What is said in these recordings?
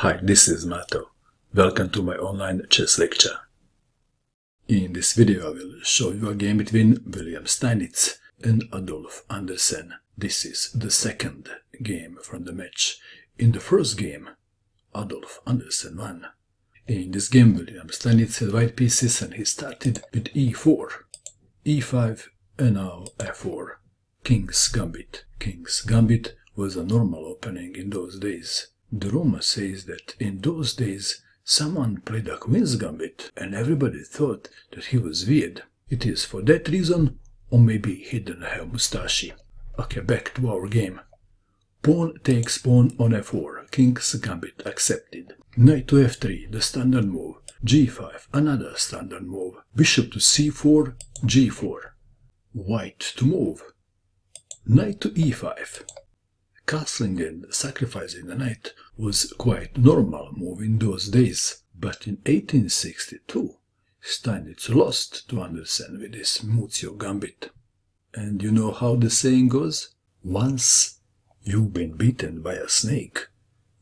Hi, this is Mato. Welcome to my online chess lecture. In this video I will show you a game between Wilhelm Steinitz and Adolf Anderssen. This is the second game from the match. In the first game, Adolf Anderssen won. In this game, Wilhelm Steinitz had white pieces and he started with e4, e5 and now f4. King's Gambit. King's Gambit was a normal opening in those days. The rumor says that in those days someone played a Queen's Gambit and everybody thought that he was weird. It is for that reason, or maybe he didn't have mustache. Okay, back to our game. Pawn takes pawn on f4, King's Gambit accepted. Knight to f3, the standard move. g5, another standard move. Bishop to c4, g4. White to move. Knight to e5. Castling and sacrificing the knight was quite normal move in those days, but in 1862 Steinitz lost to Anderssen with his Muzio Gambit. And you know how the saying goes? Once you've been beaten by a snake,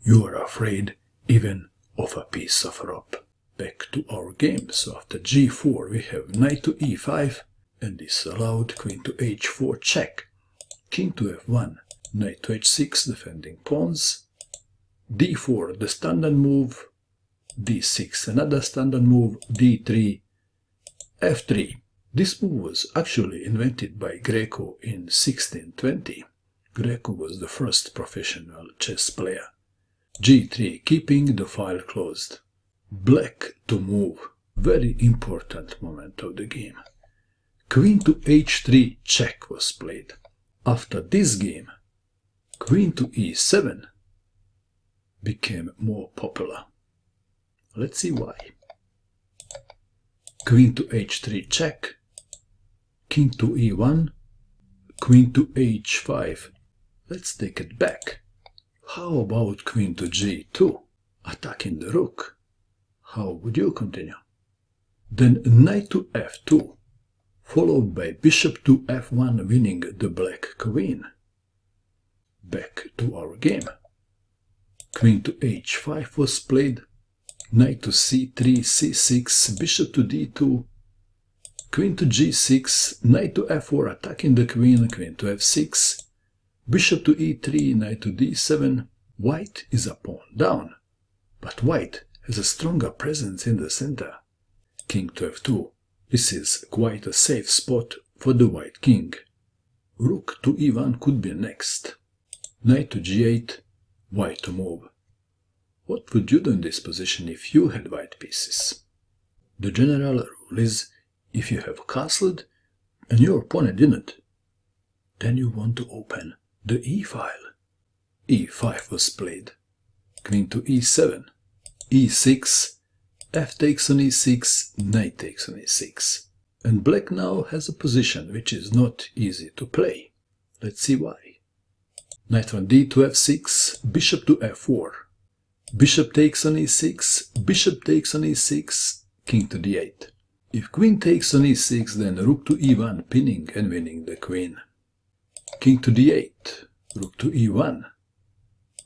you are afraid even of a piece of rope. Back to our game. So after g4 we have knight to e5 and this allowed queen to h4 check, king to f1, knight to h6 defending pawns, d4 the standard move, d6 another standard move, d3, f3. This move was actually invented by Greco in 1620. Greco was the first professional chess player. g3 keeping the file closed. Black to move, very important moment of the game. Queen to h3 check was played. After this game, Queen to e7 became more popular. Let's see why. Queen to h3 check, king to e1, queen to h5. Let's take it back. How about queen to g2, attacking the rook? How would you continue? Then knight to f2, followed by bishop to f1 winning the black queen. Back to our game. Queen to h5 was played, knight to c3, c6, bishop to d2, queen to g6, knight to f4 attacking the queen, queen to f6, bishop to e3, knight to d7. White is a pawn down, but white has a stronger presence in the center. King to f2. This is quite a safe spot for the white king. Rook to e1 could be next. Knight to g8, white to move. What would you do in this position if you had white pieces? The general rule is, if you have castled and your opponent didn't, then you want to open the e-file. e5 was played. Queen to e7, e6, f takes on e6, knight takes on e6. And black now has a position which is not easy to play. Let's see why. Knight on d to f6, bishop to f4. Bishop takes on e6, bishop takes on e6, king to d8. If queen takes on e6, then rook to e1, pinning and winning the queen. King to d8, rook to e1,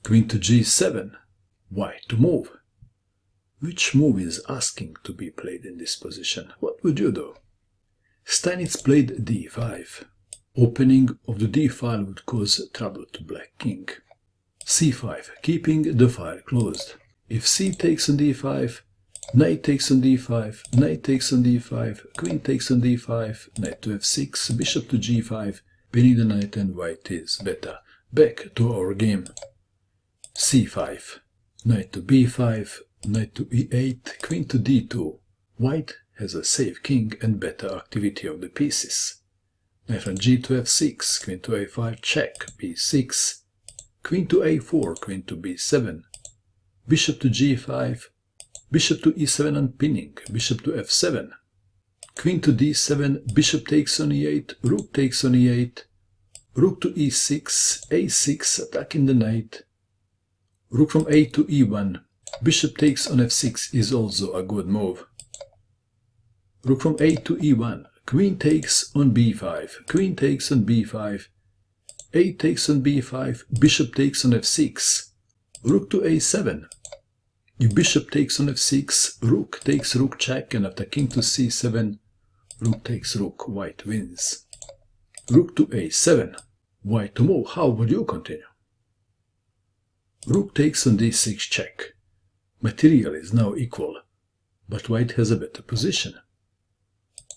queen to g7, white to move. Which move is asking to be played in this position? What would you do? Steinitz played d5. Opening of the d-file would cause trouble to black king. c5, keeping the file closed. If c takes on d5, knight takes on d5, knight takes on d5, queen takes on d5, knight to f6, bishop to g5, pinning the knight and white is better. Back to our game. c5, knight to b5, knight to e8, queen to d2. White has a safe king and better activity of the pieces. Knight on g to f6, queen to a5 check, b6, queen to a4, queen to b7, bishop to g5, bishop to e7 unpinning, bishop to f7, queen to d7, bishop takes on e8, rook takes on e8, rook to e6, a6 attacking the knight, rook from a to e1, bishop takes on f6 is also a good move. Rook from a to e1, queen takes on b5, queen takes on b5, a takes on b5, bishop takes on f6, rook to a7, If bishop takes on f6, rook takes rook check, and after king to c7, rook takes rook, white wins. Rook to a7, white to move. How would you continue? Rook takes on d6 check. Material is now equal, but white has a better position.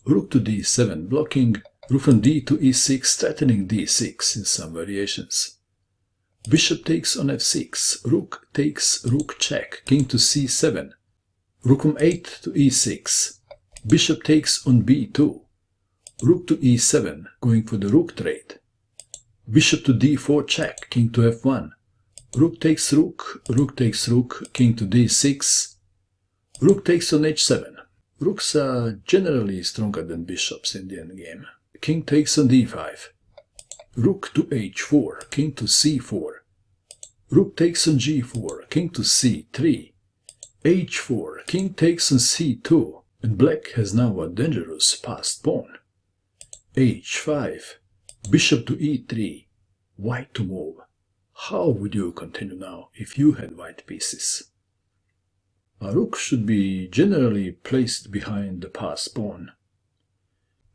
Rook to d7 blocking, rook from d to e6 threatening d6 in some variations. Bishop takes on f6, rook takes rook check, king to c7, rook from 8 to e6, bishop takes on b2, rook to e7 going for the rook trade, bishop to d4 check, king to f1, rook takes rook, rook takes rook, king to d6, rook takes on h7. Rooks are generally stronger than bishops in the endgame. King takes on d5. Rook to h4, king to c4. Rook takes on g4, king to c3. h4, king takes on c2, and black has now a dangerous passed pawn. h5, bishop to e3, white to move. How would you continue now if you had white pieces? A rook should be generally placed behind the passed pawn.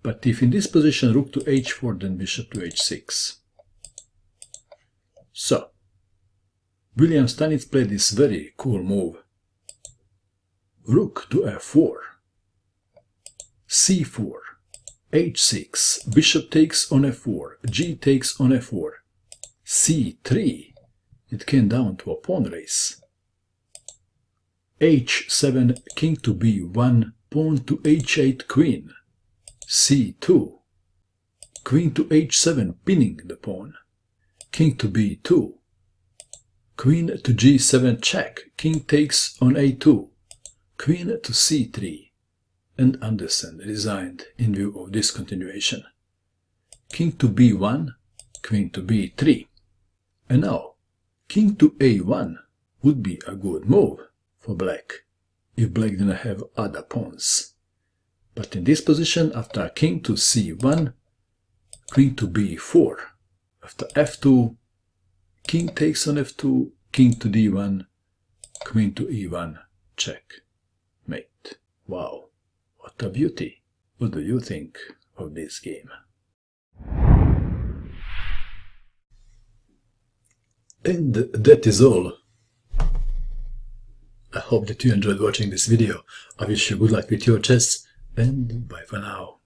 But if in this position rook to h4, then bishop to h6. So, Wilhelm Steinitz played this very cool move. Rook to f4, c4, h6, bishop takes on f4, g takes on f4, c3. It came down to a pawn race. h7, king to b1, pawn to h8, queen, c2, queen to h7, pinning the pawn, king to b2, queen to g7 check, king takes on a2, queen to c3, and Anderssen resigned in view of this continuation. King to b1, queen to b3. And now, king to a1 would be a good move for black, if black didn't have other pawns. But in this position, after king to c1, queen to b4, after f2, king takes on f2, king to d1, queen to e1, check, mate. Wow, what a beauty. What do you think of this game? And that is all. I hope that you enjoyed watching this video. I wish you good luck with your chess, and bye for now.